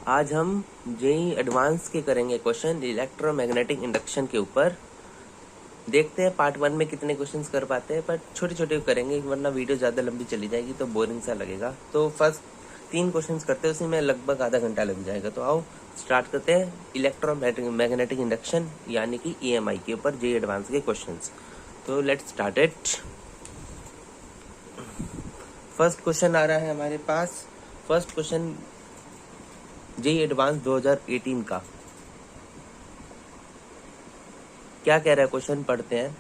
आज हम JEE advanced के करेंगे क्वेश्चन इलेक्ट्रोमैग्नेटिक इंडक्शन के ऊपर। देखते हैं पार्ट 1 में कितने क्वेश्चंस कर पाते हैं, पर छोटे छोटे करेंगे वरना वीडियो ज़्यादा लंबी चली जाएगी तो बोरिंग सा लगेगा। तो फर्स्ट 3 क्वेश्चंस करते हैं, उसी में लगभग आधा घंटा लग जाएगा। तो आओ स्टार्ट करते हैं इलेक्ट्रोमैग्नेटिक इंडक्शन यानी कि EMI के ऊपर जेई एडवांस के क्वेश्चन। तो let's start it. First question आ रहा है हमारे पास। फर्स्ट क्वेश्चन जेई एडवांस 2018 का क्या कह रहा है क्वेश्चन, पढ़ते हैं।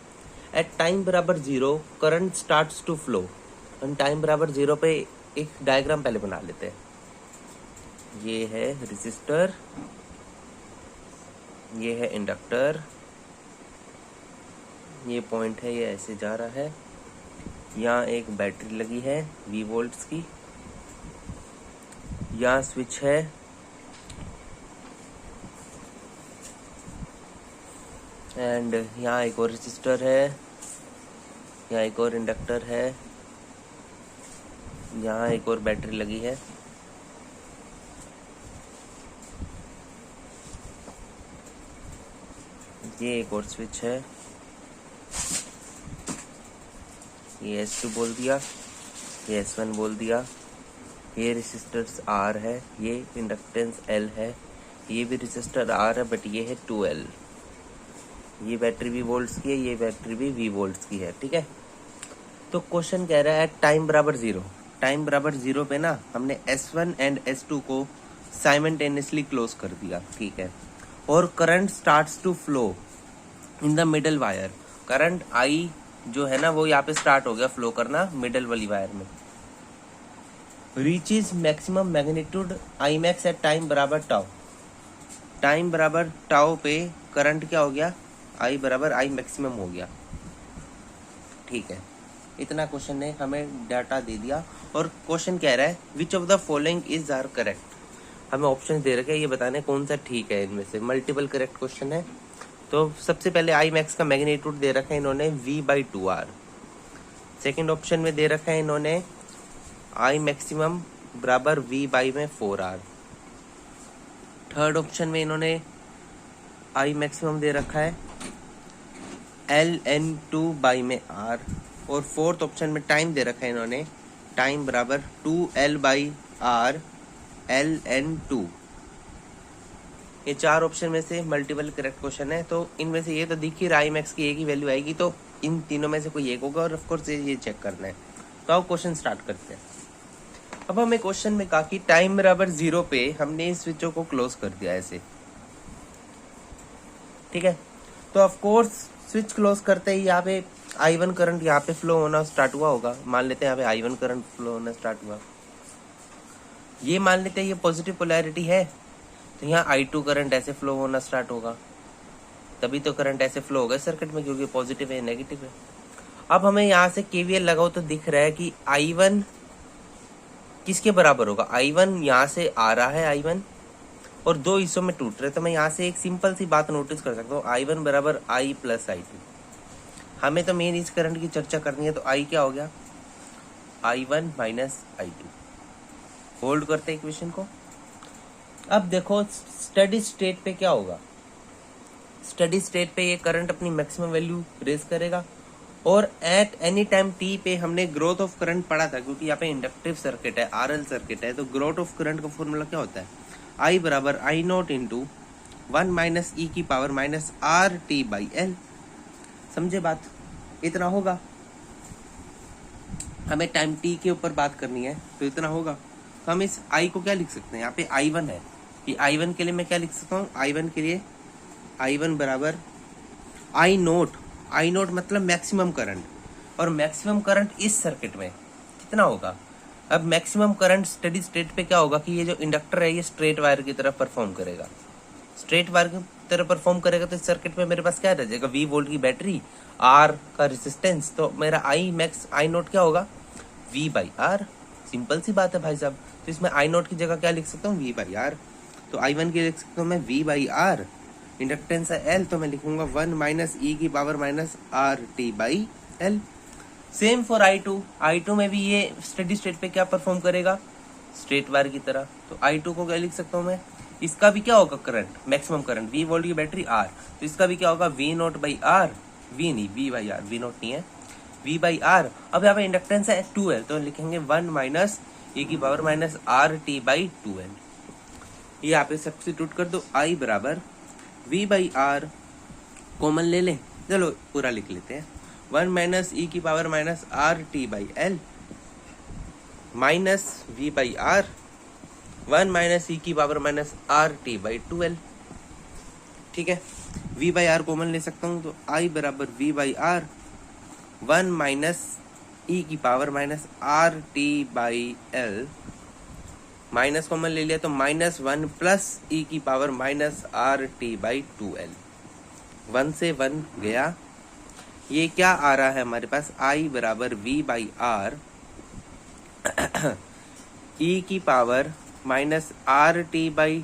एट टाइम बराबर 0 करंट स्टार्ट्स टू फ्लो। हम टाइम बराबर 0 पे एक डायग्राम पहले बना लेते हैं। ये है रेजिस्टर, ये है इंडक्टर, ये पॉइंट है, ये ऐसे जा रहा है। यहाँ एक बैटरी लगी है V वोल्ट्स की, यहाँ स्विच है, एंड यहाँ एक और रेजिस्टर है, यहाँ एक और इंडक्टर है, यहाँ एक और बैटरी लगी है। ये एक और स्विच है, ये S2 बोल दिया, ये S1 बोल दिया। ये रेजिस्टर्स R है, ये इंडक्टेंस L है, ये भी रेजिस्टर R है बट ये है 2L। ये बैटरी V वोल्ट्स की है, ये बैटरी भी V वोल्ट्स की है, ठीक है। तो क्वेश्चन कह रहा है टाइम बराबर 0, टाइम बराबर 0 पे ना हमने S1 एंड S2 को साइमल्टेनियसली क्लोज कर दिया, ठीक है। और current starts to flow in the middle wire. Current I जो है ना वो यहाँ पे स्टार्ट हो गया फ्लो करना मिडल वाली वायर में। Reaches maximum magnitude I max at time बराबर टाउ। टाइम बराबर टाउ पे करंट क्या हो गया, I बराबर I मैक्सिमम हो गया, ठीक है। इतना क्वेश्चन ने हमें डाटा दे दिया। और क्वेश्चन कह रहा है which of the following is are correct. हमें ऑप्शन दे रखे हैं, ये बताने कौन सा ठीक है इनमें से। मल्टीपल करेक्ट क्वेश्चन है। तो सबसे पहले I मैक्स का मैग्नीट्यूड दे रखा है इन्होंने V/2R। सेकेंड ऑप्शन में दे रखा है इन्होंने I मैक्सिमम बराबर V/4R। थर्ड ऑप्शन में इन्होंने I मैक्सिमम दे रखा है LN2/R। और फोर्थ ऑप्शन में टाइम दे रखा है इन्होंने टाइम बराबर 2L/R LN2। ये 4 ऑप्शन में से मल्टीपल करेक्ट क्वेश्चन है। तो इनमें से ये तो दिख ही रहा है I मैक्स की एक ही वैल्यू आएगी, तो इन तीनों में से कोई एक होगा और ऑफकोर्स ये चेक करना है। तो आओ क्वेश्चन स्टार्ट करते हैं। अब हमें क्वेश्चन में कहा कि टाइम बराबर 0 पे हमने इस स्विचों को क्लोज कर दिया ऐसे, ठीक है। तो ऑफकोर्स स्विच क्लोज करते ही यहाँ पे I1 करंट यहाँ पे फ्लो होना स्टार्ट हुआ होगा। मान लेते हैं यहाँ पे I1 करंट फ्लो होना स्टार्ट हुआ, ये मान लेते हैं ये पॉजिटिव पोलैरिटी है, तो यहाँ I2 करंट ऐसे फ्लो होना स्टार्ट होगा। तभी तो करंट ऐसे फ्लो होगा सर्किट में, क्योंकि पॉजिटिव है नेगेटिव है। अब हमें यहाँ से KVL लगाओ तो दिख रहा है कि I1 किसके बराबर होगा। I1 यहाँ से आ रहा है I1 और 2 हिस्सों में टूट रहे। तो मैं यहाँ से एक सिंपल सी बात नोटिस कर सकता हूँ, I1 बराबर I प्लस I2। हमें तो मेन इस करंट की चर्चा करनी है, तो I क्या हो गया I1 माइनस I2। होल्ड करते हैं इक्वेशन को। अब देखो स्टेडी स्टेट पे क्या होगा। स्टेडी स्टेट पे ये करंट अपनी मैक्सिमम वैल्यू रेज करेगा और एट एनी टाइम t पे हमने ग्रोथ ऑफ करंट पढ़ा था, क्योंकि यहाँ पे इंडक्टिव सर्किट है, RL सर्किट है। तो ग्रोथ ऑफ करंट का फॉर्मूला क्या होता है, I बराबर I0 इंटू 1 माइनस E की पावर माइनस RT/L। समझे बात, इतना होगा। हमें टाइम t के ऊपर बात करनी है तो इतना होगा। तो हम इस I को क्या लिख सकते हैं, यहाँ पे I1 है, कि I1 के लिए मैं क्या लिख सकता हूँ, I1 के लिए I1 बराबर I0 मतलब मैक्सिमम करंट। और मैक्सिमम करंट इस सर्किट में कितना होगा। अब मैक्सिमम करंट स्टेडी स्टेट पे क्या होगा कि ये जो इंडक्टर है ये स्ट्रेट वायर की तरफ परफॉर्म करेगा। स्ट्रेट वायर की तरह परफॉर्म करेगा तो इस सर्किट में मेरे पास क्या रह जाएगा, V वोल्ट की बैटरी, R का रेजिस्टेंस। तो मेरा I मैक्स I0 क्या होगा, V/R। सिंपल सी बात है भाई साहब। तो इसमें I0 की जगह क्या लिख सकता हूँ, V/R। तो I1 की लिख सकता हूँ मैं V/R। इंडक्टेंस है L, तो मैं लिखूंगा 1 माइनस E की power minus RT/L। Same for I2 में भी ये स्टेडी स्टेट पे क्या परफॉर्म करेगा, स्ट्रेट वायर की तरह। तो I2 को क्या लिख सकता हूँ मैं, इसका भी क्या होगा current, maximum current, V volt की बैटरी R, तो इसका भी क्या होगा V note by R, V नहीं V by R, V note नहीं है, V बाई R। अब यहाँ पे इंडक्टेंस है 2L, तो लिखेंगे 1 माइनस e की power minus RT by 2L। ये यहाँ पे सब्स्टिट्यूट कर दो, I बराबर V बाई R, कॉमन ले लें, चलो पूरा लिख लेते हैं, 1 माइनस e की power minus RT by L minus V by R, 1 minus e की power minus RT by 2L। ठीक है, V बाई R कॉमन ले सकता हूँ, तो I बराबर V by R 1 minus e की power minus RT by L, minus common ले लिया तो माइनस 1 प्लस e की power minus RT by 2L, 1 से 1 गया। ये क्या आ रहा है हमारे पास, I बराबर V बाई R e की power minus RT by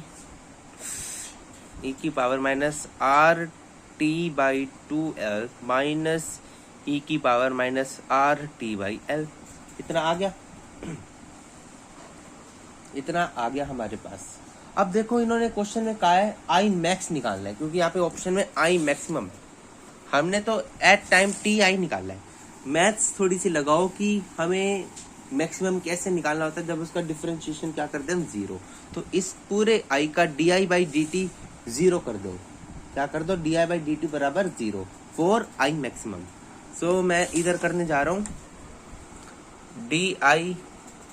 e की power minus RT by 2L minus e की power minus RT by L। इतना आ गया, इतना आ गया हमारे पास। अब देखो इन्होंने क्वेश्चन में कहा है I मैक्स निकालना है, क्योंकि यहाँ पे ऑप्शन में I मैक्सिमम है, हमने तो एट टाइम TI निकालना है। मैथ्स थोड़ी सी लगाओ कि हमें मैक्सिमम कैसे निकालना होता है, जब उसका डिफरेंशिएशन क्या करते हैं हम जीरो, तो इस पूरे I का DI बाई DT जीरो कर दो, क्या कर दो, DI बाई DT बराबर जीरो फॉर I मैक्सिमम। सो मैं इधर करने जा रहा हूँ DI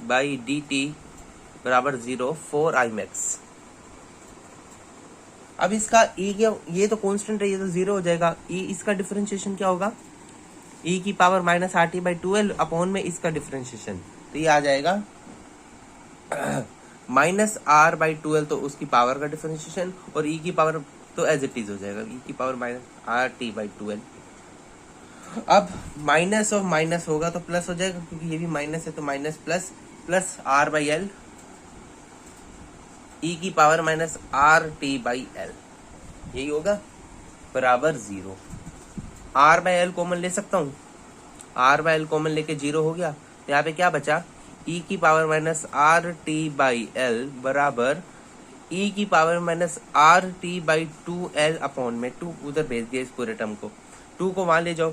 बाई DT बराबर जीरो फॉर I मैक्स। अब इसका E ये तो कांस्टेंट है, ये तो जीरो हो जाएगा, E इसका डिफरेंशिएशन क्या होगा, E की power minus RT by 2L upon में इसका डिफरेंशिएशन, तो ये आ जाएगा माइनस R बाई 2L, तो उसकी पावर का डिफरेंशिएशन, और E की पावर तो एज इट इज हो जाएगा, E की power minus RT by 2L। अब माइनस और माइनस होगा तो प्लस हो जाएगा, क्योंकि ये भी माइनस है, तो minus plus plus R by L E की power minus RT by L, यही होगा बराबर zero. R by L common ले सकता हूँ, R बाई L कॉमन लेके जीरो हो गया, तो यहाँ पे क्या बचा, E की power minus RT by L बराबर E की power minus RT by 2L upon में 2 उधर भेज दिया इस पूरे टर्म को, 2 को वहां ले जाओ,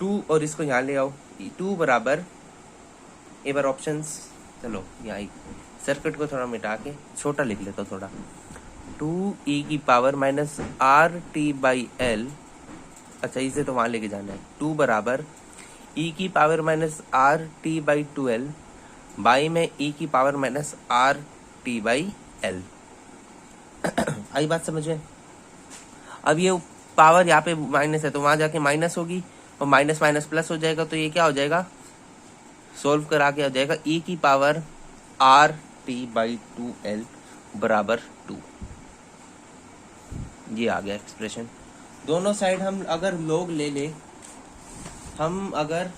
2 और इसको यहाँ ले आओ, 2 बराबर, एक बार ऑप्शंस, चलो यहाँ सर्किट को थोड़ा मिटा के छोटा लिख लेता हूँ थोड़ा, 2e की power minus RT by L, अच्छा इसे तो वहां लेके जाना है, 2 बराबर e की power minus RT by 2L by में e की power minus RT by L। आई बात समझ में। अब ये पावर यहाँ पे माइनस है, तो वहां जाके माइनस होगी, और माइनस माइनस प्लस हो जाएगा, तो ये क्या हो जाएगा, सोल्व करा के हो जाएगा e की पावर RT बाई 2L बराबर 2। ये आ गया एक्सप्रेशन। दोनों साइड हम अगर लोग ले ले, हम अगर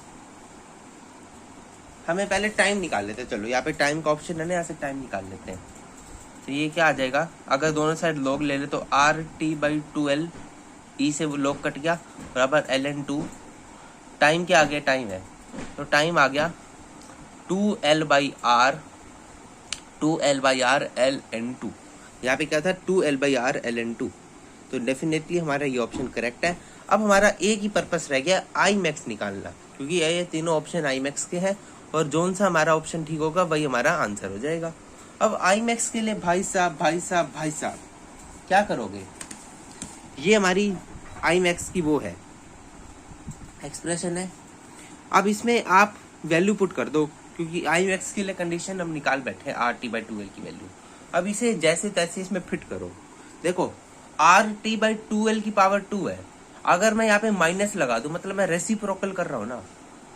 हमें पहले टाइम निकाल लेते हैं, चलो यहाँ पे टाइम का ऑप्शन है ना, यहाँ से टाइम निकाल लेते हैं, तो ये क्या आ जाएगा, अगर दोनों साइड लोग ले ले तो RT बाई 2L, E से वो लोग कट गया बराबर ln2, टाइम क्या आ गया, टाइम है, तो टाइम आ गया 2L by R, 2L by R ln2, यहाँ पे क्या था 2L बाई R ln2, तो डेफिनेटली हमारा ये ऑप्शन करेक्ट है। अब हमारा एक ही पर्पस रह गया I मैक्स निकालना, क्योंकि ये तीनों ऑप्शन I मैक्स के हैं, और जोन सा हमारा ऑप्शन ठीक होगा वही हमारा आंसर हो जाएगा। अब I मैक्स के लिए भाई साहब भाई साहब भाई साहब क्या करोगे, ये हमारी I मैक्स की वो है एक्सप्रेशन है। अब इसमें आप वैल्यू पुट कर दो, क्योंकि I मैक्स के लिए कंडीशन हम निकाल बैठे RT बाई 2L की वैल्यू। अब इसे जैसे तैसे इसमें फिट करो, देखो RT बाई 2L की पावर 2 है, अगर मैं यहाँ पे माइनस लगा दूं मतलब मैं रेसिप्रोकल कर रहा हूँ ना,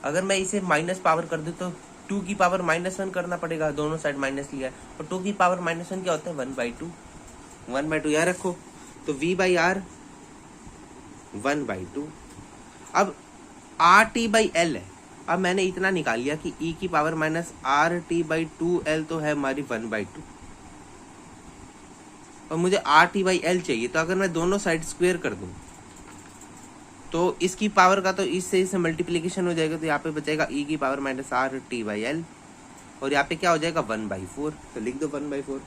अगर मैं इसे माइनस पावर कर दूं तो 2 की पावर -1 करना पड़ेगा, दोनों साइड माइनस लिया है, और 2 की पावर -1 क्या होता है 1/2, 1/2 यहाँ रखो, तो V बाई R 1/2। अब RT बाई L है, अब मैंने इतना निकाल लिया कि E की power minus RT by 2L तो है हमारी 1/2, और मुझे RT बाई L चाहिए, तो अगर मैं दोनों साइड स्क्वायर कर दूं तो इसकी पावर का तो इससे मल्टीप्लिकेशन हो जाएगा, तो यहाँ पे बचेगा E की power minus RT by L और यहाँ पे क्या हो जाएगा 1/4, तो लिख दो 1/4।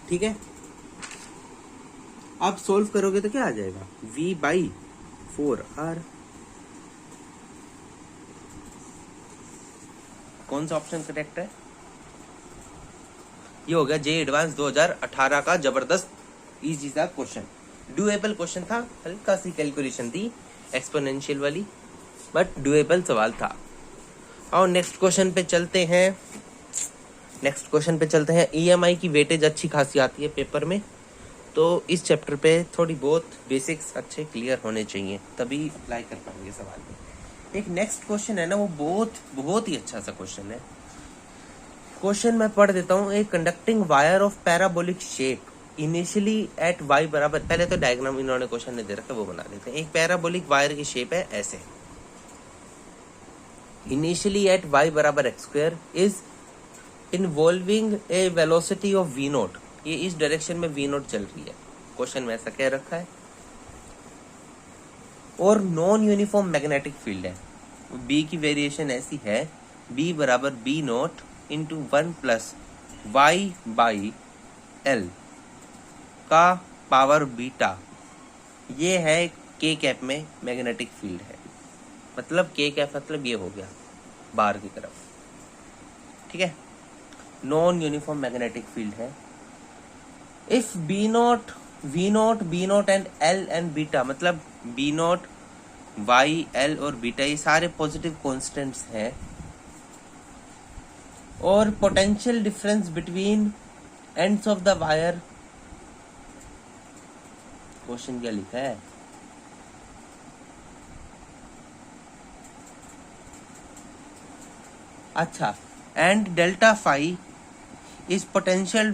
ठीक है, आप सोल्व करोगे तो क्या आ जाएगा V/4R। कौन सा ऑप्शन करेक्ट है? ये हो गया जे एडवांस 2018 का जबरदस्त इजी सा क्वेश्चन, डुएबल क्वेश्चन था, हल्का सी कैलकुलेशन थी एक्सपोनेंशियल वाली, बट डुएबल सवाल था। और नेक्स्ट क्वेश्चन पे चलते हैं। ईएमआई की वेटेज अच्छी खासी आती है पेपर में, तो इस चैप्टर पे थोड़ी बहुत बेसिक्स अच्छे क्लियर होने चाहिए, तभी अप्लाई कर पाएंगे सवाल में। एक नेक्स्ट क्वेश्चन है ना, वो बहुत ही अच्छा सा क्वेश्चन है। क्वेश्चन मैं पढ़ देता हूँ। A conducting wire of parabolic shape initially at y बराबर, पहले तो डायग्राम इन्होंने क्वेश्चन ने दे रखा है वो बना देते हैं। एक पैराबोलिक वायर की शेप है ऐसे, इनिशियली एट y बराबर x² is involving A velocity of v0, ये इस डायरेक्शन में v0 चल रही है, क्वेश्चन में ऐसा कह रखा है। और नॉन यूनिफॉर्म मैग्नेटिक फील्ड है, b की वेरिएशन ऐसी है, b बराबर b0 इंटू 1 प्लस y/l का पावर बीटा, ये है k कैप में मैग्नेटिक फील्ड है, मतलब k कैप मतलब ये हो गया बाहर की तरफ। ठीक है, नॉन यूनिफॉर्म मैग्नेटिक फील्ड है। If b0 v0 and l and beta, मतलब b0 y l और बीटा ये सारे पॉजिटिव कॉन्स्टेंट्स हैं, और potential difference between ends of the wire, question क्या लिखा है, अच्छा, and delta phi is potential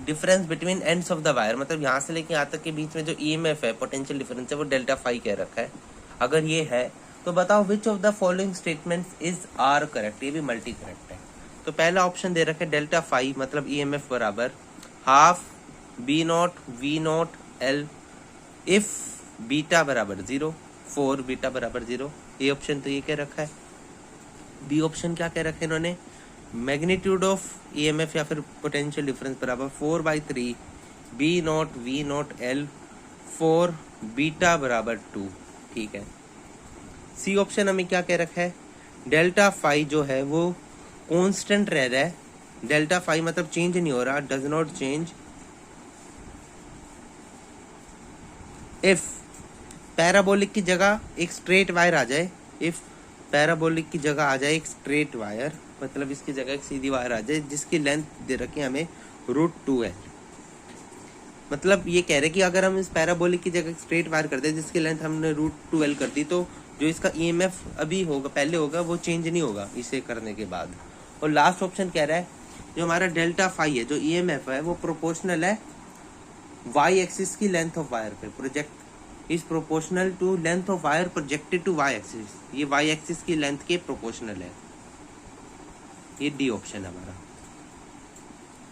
difference between ends of the wire, मतलब यहाँ से लेके यहाँ तक के बीच में जो ईएमएफ है, पोटेंशियल डिफरेंस है, वो डेल्टा फाई कह रखा है। अगर ये है तो बताओ which of the following statements is are correct, ये भी मल्टी करेक्ट है। तो पहला ऑप्शन दे रखा है डेल्टा फाई मतलब ईएमएफ बराबर half b0 v0 l if beta बराबर 0 4 बीटा बराबर 0, ये ऑप्शन तो ये कह रखा है। बी ऑप्शन क्या कह रखे इन्होंने, मैग्नीट्यूड ऑफ ईएमएफ या फिर पोटेंशियल डिफरेंस बराबर 4/3 b0 v0 l 4 बीटा बराबर 2। ठीक है, सी ऑप्शन हमें क्या कह रखा है, डेल्टा फाई जो है वो कांस्टेंट रह रहा है, डेल्टा फाई मतलब चेंज नहीं हो रहा, does not change if parabolic की जगह एक स्ट्रेट वायर आ जाए, इफ पैराबोलिक की जगह आ जाए एक स्ट्रेट वायर, मतलब इसकी जगह एक सीधी वायर आ जाए जिसकी लेंथ दे रखी है हमें √2 है, मतलब ये कह रहे कि अगर हम इस पैराबोलिक की जगह स्ट्रेट वायर कर दे जिसकी लेंथ हमने √2l कर दी, तो जो इसका ईएमएफ अभी होगा पहले होगा वो चेंज नहीं होगा इसे करने के बाद। और लास्ट ऑप्शन कह रहा है जो हमारा डेल्टा फाई है, जो ईएमएफ है वो प्रोपोर्शनल है वाई एक्सिस की लेंथ ऑफ वायर पे, project is proportional to length of wire projected to y axis, ये वाई एक्सिस की लेंथ के प्रोपोर्शनल है, ये डी ऑप्शन है हमारा।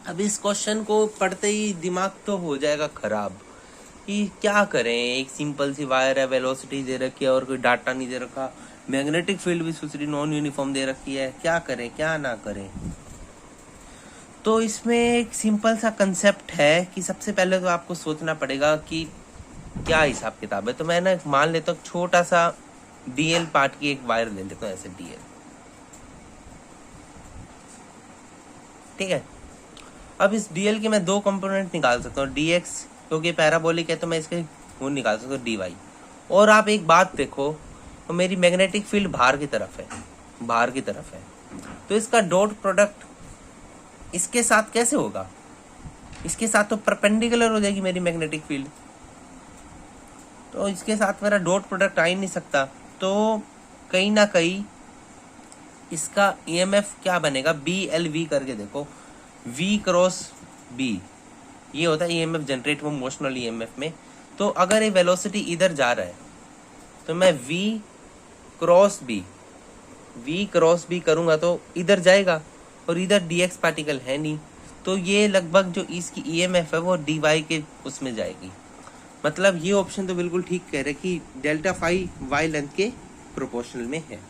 अब इस क्वेश्चन को पढ़ते ही दिमाग तो हो जाएगा खराब कि क्या करें, एक सिंपल सी वायर है, वेलोसिटी दे रखी है और कोई डाटा नहीं दे रखा, मैग्नेटिक फील्ड भी दूसरी नॉन यूनिफॉर्म दे रखी है, क्या करें क्या ना करें। तो इसमें एक सिंपल सा कंसेप्ट है कि सबसे पहले तो आपको सोचना पड़ेगा कि क्या हिसाब किताब है। तो मैं ना मान लेता हूँ छोटा सा डीएल पार्ट की एक वायर ले लेता हूँ ऐसे डीएल, ठीक है। अब इस डीएल के मैं दो कंपोनेंट निकाल सकता हूँ, डीएक्स क्योंकि पैराबोलिक है तो मैं इसके वो निकाल सकता हूँ डीवाई। और आप एक बात देखो, तो मेरी मैग्नेटिक फील्ड बाहर की तरफ है, तो इसका डॉट प्रोडक्ट इसके साथ कैसे होगा, इसके साथ तो परपेंडिकुलर हो जाएगी मेरी मैग्नेटिक फील्ड, तो इसके साथ मेरा डॉट प्रोडक्ट आ ही नहीं सकता। तो कहीं ना कहीं इसका ईएमएफ क्या बनेगा, BLV करके देखो, V क्रॉस B ये होता है ईएमएफ जनरेट वो मोशनल ईएमएफ में। तो अगर ये वेलोसिटी इधर जा रहा है तो मैं V क्रॉस B करूंगा तो इधर जाएगा, और इधर dx पार्टिकल है नहीं, तो ये लगभग जो इसकी ईएमएफ है वो dy के उसमें जाएगी। मतलब ये ऑप्शन तो बिल्कुल ठीक कह रहे कि डेल्टा फाई y लेंथ के प्रोपोर्शनल में है।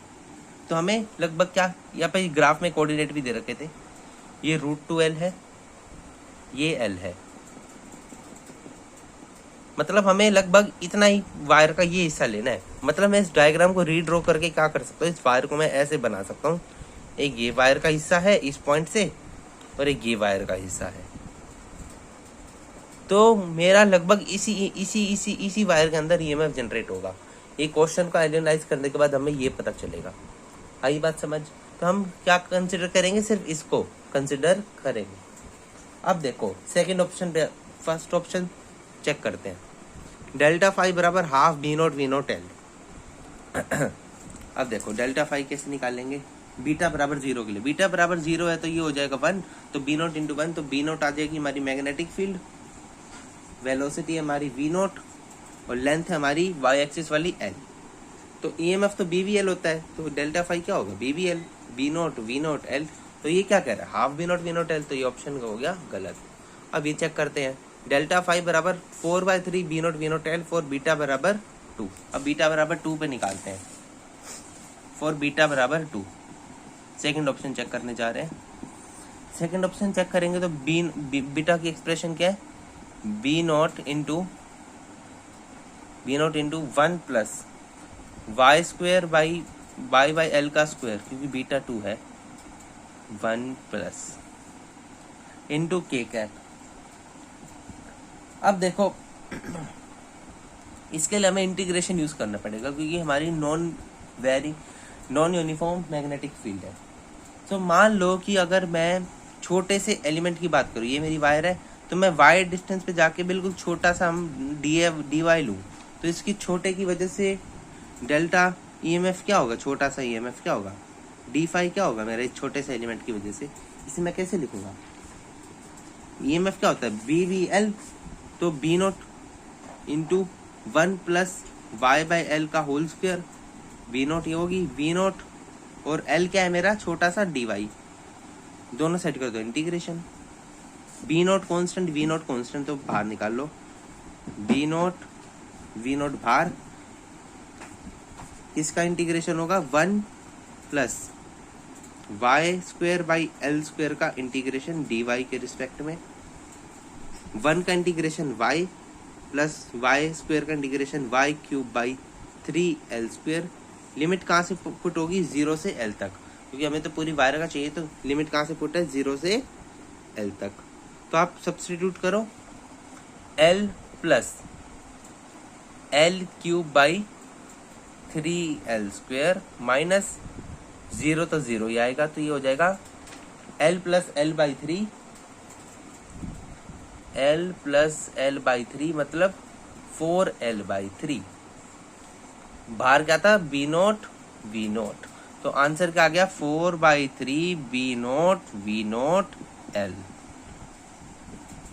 तो हमें लगभग क्या, यहाँ पे ग्राफ में कोऑर्डिनेट भी दे रखे थे, ये √2L है, ये L है, मतलब हमें लगभग इतना ही वायर का ये हिस्सा लेना है। मतलब मैं इस डायग्राम को रीड्रॉ करके क्या कर सकता हूँ, इस वायर को मैं ऐसे बना सकता हूँ, एक ये वायर का हिस्सा है इस पॉइंट से और एक ये वायर का हिस्सा है। तो मेरा लगभग इसी वायर के अंदर ईएमएफ जनरेट होगा। ये क्वेश्चन को एनालाइज करने के बाद हमें ये पता चलेगा। आई बात समझ? तो हम क्या कंसिडर करेंगे, सिर्फ इसको कंसिडर करेंगे। अब देखो सेकंड ऑप्शन पे, फर्स्ट ऑप्शन चेक करते हैं। डेल्टा फाई बराबर हाफ B0 अब देखो डेल्टा फाई कैसे निकालेंगे, बीटा बराबर 0 के लिए, बीटा बराबर 0 है तो ये हो जाएगा 1, तो B0 × 1, तो B0 आ जाएगी हमारी मैग्नेटिक फील्ड, वेलोसिटी है हमारी V0 और लेंथ है हमारी y एक्सिस वाली L। तो EMF तो BVL होता है, तो डेल्टा फाई क्या होगा, BVL, B0 V0 L। तो ये क्या कह रहा है, हाफ B0 V0 L, तो ये ऑप्शन हो गया गलत। अब ये चेक करते हैं, डेल्टा फाई बराबर 4/3 B0 V0 L for beta बराबर 2। अब बीटा बराबर 2 पे निकालते हैं, फॉर बीटा बराबर 2। सेकंड ऑप्शन चेक करने जा रहे हैं। सेकंड ऑप्शन चेक करेंगे तो बीटा की एक्सप्रेशन क्या है, B0 × 1 plus y square by L का स्क्वायर, क्योंकि बीटा 2 है, 1 प्लस इंटू K कैप। अब देखो इसके लिए हमें इंटीग्रेशन यूज करना पड़ेगा, क्योंकि हमारी नॉन यूनिफॉर्म मैग्नेटिक फील्ड है। तो मान लो कि अगर मैं छोटे से एलिमेंट की बात करूँ, ये मेरी वायर है, तो मैं वायर डिस्टेंस पे जाके बिल्कुल छोटा सा हम dy लूँ, तो इसकी छोटे की वजह से डेल्टा ईएमएफ क्या होगा, छोटा सा ईएमएफ क्या होगा, डी फाई क्या होगा मेरे छोटे से एलिमेंट की वजह से। इसे मैं कैसे लिखूंगा, ईएमएफ क्या होता है BVL, तो B0 × 1 प्लस y/L का होल स्क्वायर, B0 ये होगी V0 और L क्या है मेरा छोटा सा dy, दोनों साइड कर दो integration, B0 constant V0 constant, तो बाहर निकाल लो, B0 V0 बाहर, इसका इंटीग्रेशन होगा 1 plus y square by L square का इंटीग्रेशन dy के रिस्पेक्ट में, 1 का integration y plus y square का integration y³ by 3L square. Limit कहाँ से पुट होगी, 0 से L तक, क्योंकि हमें तो पूरी वायर का चाहिए, तो लिमिट कहाँ से पुट है, 0 से L तक। तो आप सब्स्टिट्यूट करो, L plus L³ by 3L square minus 0 तो 0 ही आएगा, तो ये हो जाएगा L plus L/3, L plus L/3 मतलब 4L/3। बाहर क्या था, B0 V0, तो आंसर क्या आ गया, 4/3 B0 V0 L।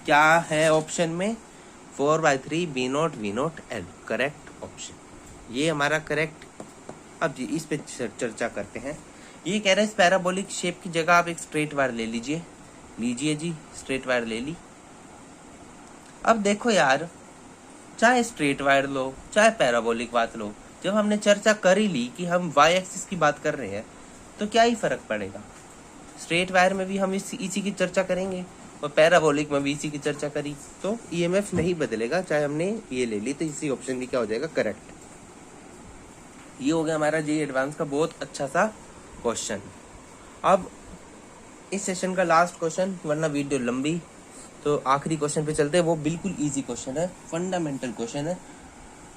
क्या है ऑप्शन में, 4/3 B0 V0 L, correct option, ये हमारा करेक्ट। अब जी इस पे चर्चा करते हैं। ये कह रहे हैं इस पैराबोलिक शेप की जगह आप एक स्ट्रेट वायर ले लीजिए जी, स्ट्रेट वायर ले ली। अब देखो यार, चाहे स्ट्रेट वायर लो चाहे पैराबोलिक बात लो, जब हमने चर्चा कर ही ली कि हम y एक्सिस की बात कर रहे हैं, तो क्या ही फर्क पड़ेगा, स्ट्रेट वायर में भी हम इसी की चर्चा करेंगे और पैराबोलिक में भी इसी की चर्चा करी, तो ईएमएफ नहीं बदलेगा, चाहे हमने ये ले ली, तो इसी ऑप्शन भी क्या हो जाएगा, करेक्ट। ये हो गया हमारा जेईई एडवांस का बहुत अच्छा सा क्वेश्चन। अब इस सेशन का लास्ट क्वेश्चन, वरना वीडियो लंबी, तो आखिरी क्वेश्चन पे चलते हैं। वो बिल्कुल इजी क्वेश्चन है, फंडामेंटल क्वेश्चन है।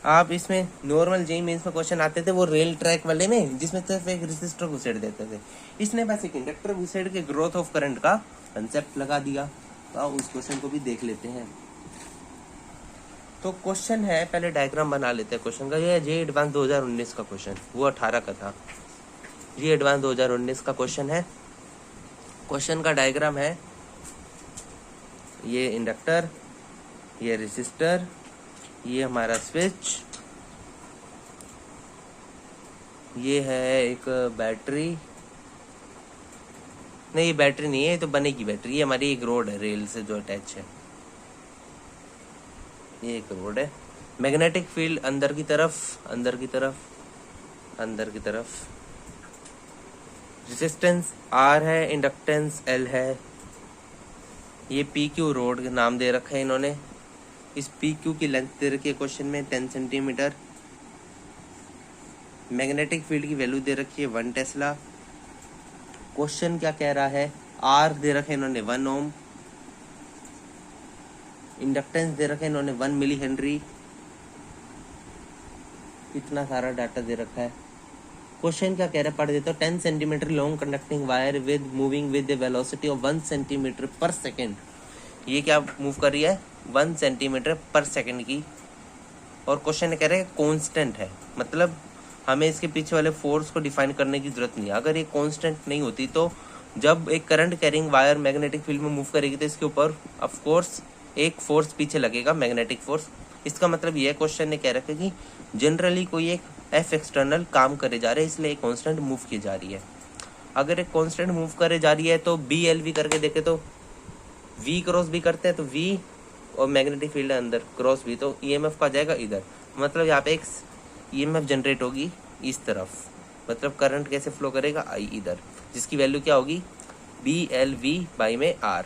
आप इसमें नॉर्मल जेईई मेंस में क्वेश्चन आते थे वो रेल ट्रैक वाले में, जिसमें सिर्फ एक रेसिस्टर घुसेड़ देते थे, इसने बस एक इंडक्टर घुसेड़ के ग्रोथ ऑफ करंट का कंसेप्ट लगा दिया। तो उस क्वेश्चन को भी देख लेते हैं। तो क्वेश्चन है, पहले डायग्राम बना लेते हैं क्वेश्चन का। ये जेईई एडवांस 2019 का क्वेश्चन, वो 18 का था। जेईई एडवांस 2019 का क्वेश्चन है। क्वेश्चन का डायग्राम है, ये इंडक्टर, ये रेसिस्टर, ये हमारा स्विच, ये है एक बैटरी, नहीं ये बैटरी नहीं है, ये तो बनेगी बैटरी, ये हमारी एक रोड है रेल से जो अटैच है, ये एक रोड है। मैग्नेटिक फील्ड अंदर की तरफ, अंदर की तरफ, अंदर की तरफ, रेजिस्टेंस R है, इंडक्टेंस L है, ये PQ रोड नाम दे रखा है इन्होंने। इस PQ की लेंथ दे रखी है क्वेश्चन में 10 सेंटीमीटर। मैग्नेटिक फील्ड की वैल्यू दे रखी है 1 टेस्ला। क्वेश्चन क्या कह रहा है, R दे रखे इन्होंने 1 ओम, इंडक्टेंस दे रखे इन्होंने 1 मिली हेनरी। इतना सारा डाटा दे रखा है। क्वेश्चन क्या कह रहा है पढ़ देता हूँ। 10 centimetre long conducting wire with moving with the velocity of 1 centimetre पर सेकेंड। ये क्या मूव कर रही है, 1 सेंटीमीटर पर सेकेंड की। और क्वेश्चन कह रहे हैं कांस्टेंट है, मतलब हमें इसके पीछे वाले फोर्स को डिफाइन करने की जरूरत नहीं है। अगर ये कांस्टेंट नहीं होती तो जब एक current carrying wire magnetic field में मूव करेगी तो इसके ऊपर ऑफ कोर्स एक फोर्स पीछे लगेगा, मैग्नेटिक फोर्स। इसका मतलब ये क्वेश्चन ने कह रखा है कि जनरली कोई एक एफ एक्सटर्नल काम करे जा रहा है, इसलिए एक कांस्टेंट मूव की जा रही है। अगर एक कांस्टेंट मूव करे जा रही है तो बी एल वी करके देखे तो वी क्रॉस भी करते हैं तो वी और मैग्नेटिक फील्ड है अंदर क्रॉस भी, तो ईएमएफ का जाएगा इधर। मतलब यहाँ पे एक ईएमएफ जनरेट होगी इस तरफ, मतलब करंट कैसे फ्लो करेगा आई इधर, जिसकी वैल्यू क्या होगी बी एल वी बाई में आर।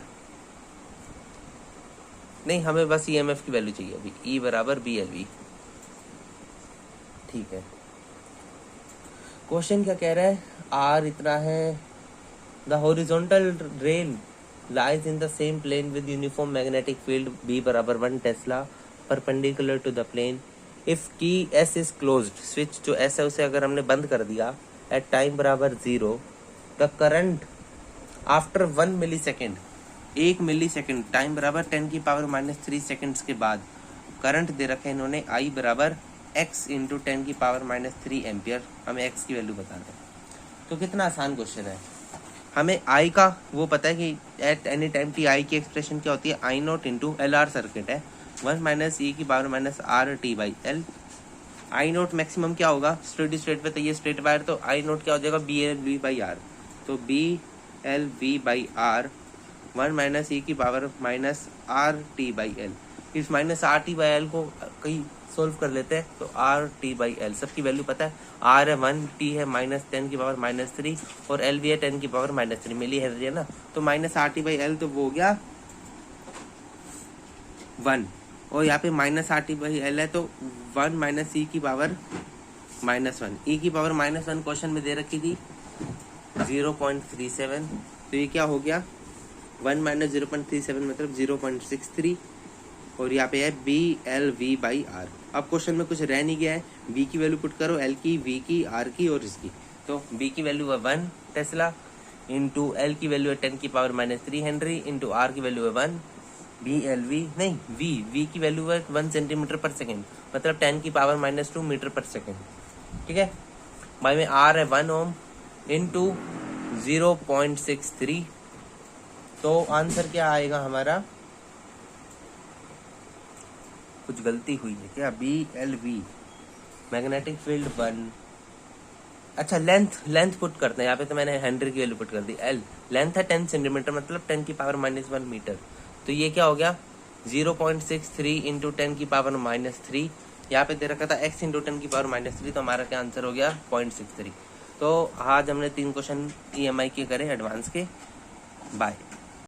नहीं, हमें बस ईएमएफ की वैल्यू चाहिए अभी, ई बराबर बी एल वी। ठीक है, क्वेश्चन क्या कह रहा है, आर इतना है। The horizontal rail lies in the same plane with uniform magnetic field B बराबर 1 Tesla perpendicular to the plane. If key S is closed, switch जो S है उसे अगर हमने बंद कर दिया at time बराबर 0, the current after 1 millisecond, 1 millisecond time बराबर 10 की पावर -3 सेकेंड्स के बाद करंट दे रखे इन्होंने I बराबर x इंटू 10 की पावर -3 एम्पियर। हमें x की वैल्यू बताना है। तो कितना आसान क्वेश्चन है। हमें आई का वो पता है कि at any time T I की एक्सप्रेशन क्या होती है, I naught into L R circuit है 1 माइनस ई की power minus R T by L. I naught maximum क्या होगा स्टेडी स्टेट पे, तो ये स्ट्रेट वायर, तो आई नॉट क्या हो जाएगा B L V by R, तो B L V by R 1 minus E की power minus R T by L. इस minus R T by L को कहीं सोल्व कर लेते हैं तो आर टी बाई एल सबकी वैल्यू पता है, आर है 1, टी है -10 की पावर -3 और एल भी है 10 की पावर -3 मिली हेनरी है ना, तो minus R T by L तो वो हो गया 1, और यहाँ पे minus R T by L है तो 1 माइनस ई की पावर -1, ई की पावर -1 क्वेश्चन में दे रखी थी 0.37, तो ये क्या हो गया 1 माइनस 0.37 मतलब 0.63, और यहाँ पे है b L V by r. अब क्वेश्चन में कुछ रह नहीं गया है, बी की वैल्यू पुट करो, एल की, वी की, आर की और इसकी। तो बी की वैल्यू है 1 टेस्ला, इंटू एल की वैल्यू है 10 की पावर -3 हेनरी, इंटू आर की वैल्यू है 1, बी एल वी नहीं वी की वैल्यू है 1 सेंटीमीटर पर सेकेंड, मतलब 10 की पावर -2 मीटर पर सेकेंड। ठीक है, बाई में आर है 1 ओम इंटू 0.63, तो आंसर क्या आएगा हमारा, कुछ गलती हुई है क्या, b L v magnetic field 1, अच्छा लेंथ पुट करते हैं यहाँ पे, तो मैंने हेनरी की वैल्यू पुट कर दी, एल लेंथ है 10 सेंटीमीटर मतलब 10 की पावर -1 मीटर, तो ये क्या हो गया 0.63 इंटू 10 की पावर -3, यहाँ पे दे रखा था x इंटू 10 की पावर -3, तो हमारा क्या आंसर हो गया 0.63। तो आज हमने 3 क्वेश्चन EMI के करे एडवांस के। बाय।